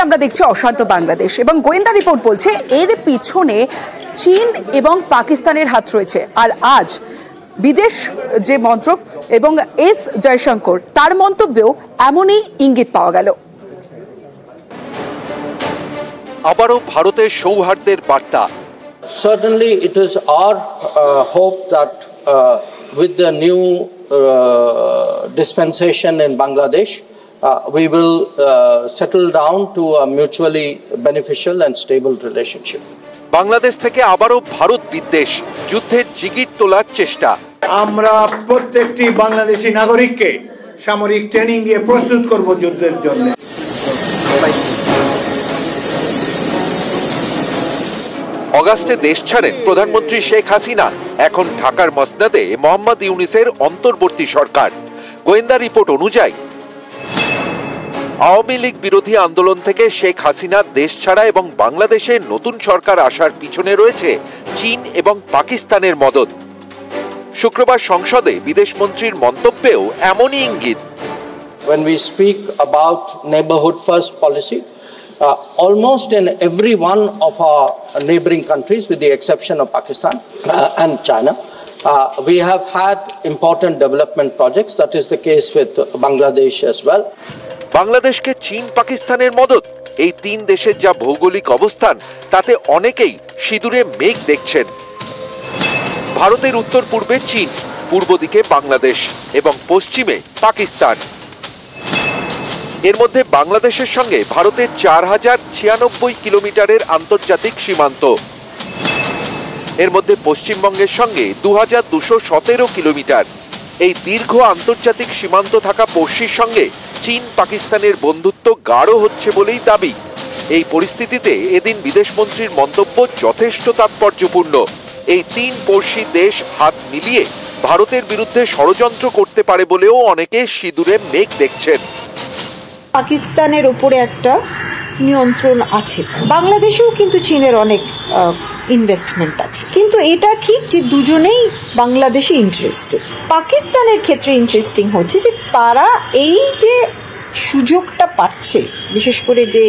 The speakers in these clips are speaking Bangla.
আমরা দেখছি অশান্ত বাংলাদেশ এবং গোয়েন্দা রিপোর্ট বলছে এর পিছনে চীন এবং পাকিস্তানের হাত রয়েছে। আর আজ বিদেশ যে মন্ত্রক এবং এস জয়শঙ্কর তার মন্তব্যেও এমনই ইঙ্গিত পাওয়া গেল। আবারও ভারতের সৌহার্দ্যের বার্তা। Certainly it is our hope that with the new dispensation in Bangladesh we will settle down to a mutually beneficial and stable relationship. Bangladesh থেকে আবারও ভারত বিদ্বেষ, যুদ্ধের জিগির তোলার চেষ্টা। আমরা প্রত্যেকটি বাংলাদেশী নাগরিককে সামরিক ট্রেনিং দিয়ে প্রস্তুত করব যুদ্ধের জন্য। অগাস্টে দেশ ছাড়েন প্রধানমন্ত্রী শেখ হাসিনা। এখন ঢাকার মসনদে মোহাম্মদ ইউনূসের অন্তর্বর্তী সরকার। গোয়েন্দা রিপোর্ট অনুযায়ী আওয়ামী লীগ বিরোধী আন্দোলন থেকে শেখ হাসিনা দেশ ছাড়া এবং বাংলাদেশে নতুন সরকার আসার পিছনে রয়েছে চীন এবং পাকিস্তানের মদদ। শুক্রবার সংসদে বিদেশমন্ত্রীর মন্তব্যেও এমনই ইঙ্গিত। When we speak about neighborhood first policy, almost in every one of our neighboring countries, with the exception of Pakistan and China, we have had important development projects. That is the case with Bangladesh as well. বাংলাদেশকে চীন পাকিস্তানের মদদ, এই তিন দেশের যা ভৌগোলিক অবস্থান তাতে অনেকেই সিঁদুরে মেঘ দেখছেন। ভারতের উত্তর পূর্বে চীন, পূর্ব দিকে বাংলাদেশ এবং পশ্চিমে পাকিস্তান। এর মধ্যে বাংলাদেশের সঙ্গে ভারতের 4096 কিলোমিটারের আন্তর্জাতিক সীমান্ত। এর মধ্যে পশ্চিমবঙ্গের সঙ্গে 2217 কিলোমিটার। এই দীর্ঘ আন্তর্জাতিক সীমান্ত থাকা পড়শির সঙ্গে চীন পাকিস্তানের বন্ধুত্ব গাঢ় হচ্ছে বলেই দাবি। এই পরিস্থিতিতে এদিন বিদেশমন্ত্রীর মন্তব্য যথেষ্ট তাৎপর্যপূর্ণ। এই তিন পড়শি দেশ হাত মিলিয়ে ভারতের বিরুদ্ধে ষড়যন্ত্র করতে পারে বলেও অনেকে সিঁদুরে মেঘ দেখছেন। পাকিস্তানের উপরে একটা নিয়ন্ত্রণ আছে, বাংলাদেশেও কিন্তু চীনের অনেক ইনভেস্টমেন্ট আছে, কিন্তু এটা ঠিক যে দুজনেই বাংলাদেশে ইন্টারেস্টেড। পাকিস্তানের ক্ষেত্রে ইন্টারেস্টিং হচ্ছে যে তারা এই যে সুযোগটা পাচ্ছে, বিশেষ করে যে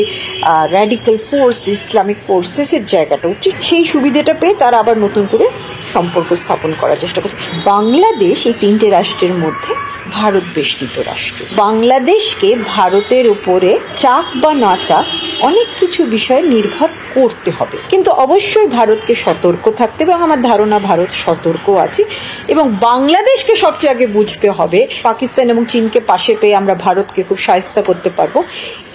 র্যাডিক্যাল ফোর্স ইসলামিক ফোর্সেসের জায়গাটা উঠছে, সেই সুবিধাটা পেয়ে তারা আবার নতুন করে সম্পর্ক স্থাপন করার চেষ্টা করছে। বাংলাদেশ এই তিনটে রাষ্ট্রের মধ্যে ভারত বেষ্টিত রাষ্ট্র। বাংলাদেশকে ভারতের উপরে চাক বা না চাক অনেক কিছু বিষয়ে নির্ভর করতে হবে, কিন্তু অবশ্যই ভারতকে সতর্ক থাকতে হবে এবং আমার ধারণা ভারত সতর্ক আছে। এবং বাংলাদেশকে সবচেয়ে আগে বুঝতে হবে পাকিস্তান এবং চীনকে পাশে পেয়ে আমরা ভারতকে খুব শায়েস্তা করতে পারবো।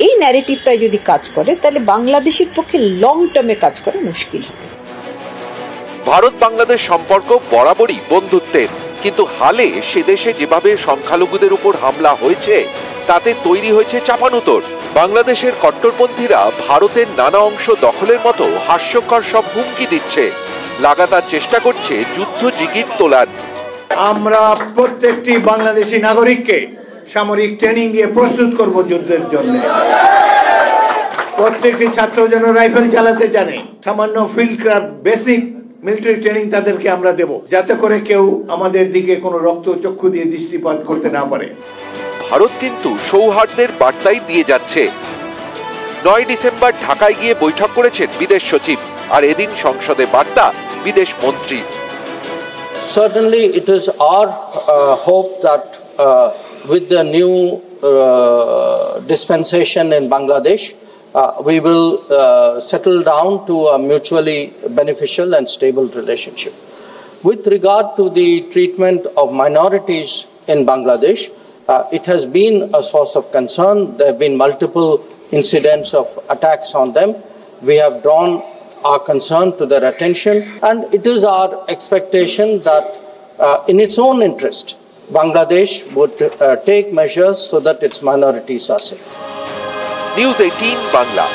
এই ন্যারেটিভটাই যদি কাজ করে তাহলে বাংলাদেশের পক্ষে লং টার্মে কাজ করা মুশকিল হবে। ভারত বাংলাদেশ সম্পর্ক বরাবরই বন্ধুত্বের, কিন্তু হালে সে দেশে যেভাবে সংখ্যালঘুদের উপর হামলা হয়েছে তাতে তৈরি হয়েছে চাপানুতর। বাংলাদেশের কট্টরপন্থীরা ভারতের নানা অংশ দখলের মতো হাস্যকর সব হুমকি দিচ্ছে, লাগাতার চেষ্টা করছে যুদ্ধ জিগির তোলার। আমরা প্রত্যেকটি বাংলাদেশী নাগরিককে সামরিক ট্রেনিং দিয়ে প্রস্তুত করব যুদ্ধের জন্য। প্রত্যেকটি ছাত্র যেন রাইফেল চালাতে জানে, সামান্য field craft basic military training তাদেরকে আমরা দেব, যাতে করে কেউ আমাদের দিকে কোনো রক্ত চক্ষু দিয়ে দৃষ্টিপাত করতে না পারে। ভারত কিন্তু সৌহার্দ্যের বার্তাই দিয়ে যাচ্ছে। 9 ডিসেম্বর ঢাকায় গিয়ে বৈঠক করেছেন বিদেশ সচিব, আর এদিন সংসদে বার্তা বিদেশ মন্ত্রী। Certainly it is our hope that with the new dispensation in Bangladesh we will settle down to a mutually beneficial and stable relationship. With regard to the treatment of minorities in Bangladesh, it has been a source of concern. There have been multiple incidents of attacks on them. We have drawn our concern to their attention, and it is our expectation that in its own interest, Bangladesh would take measures so that its minorities are safe. News 18 Bangla।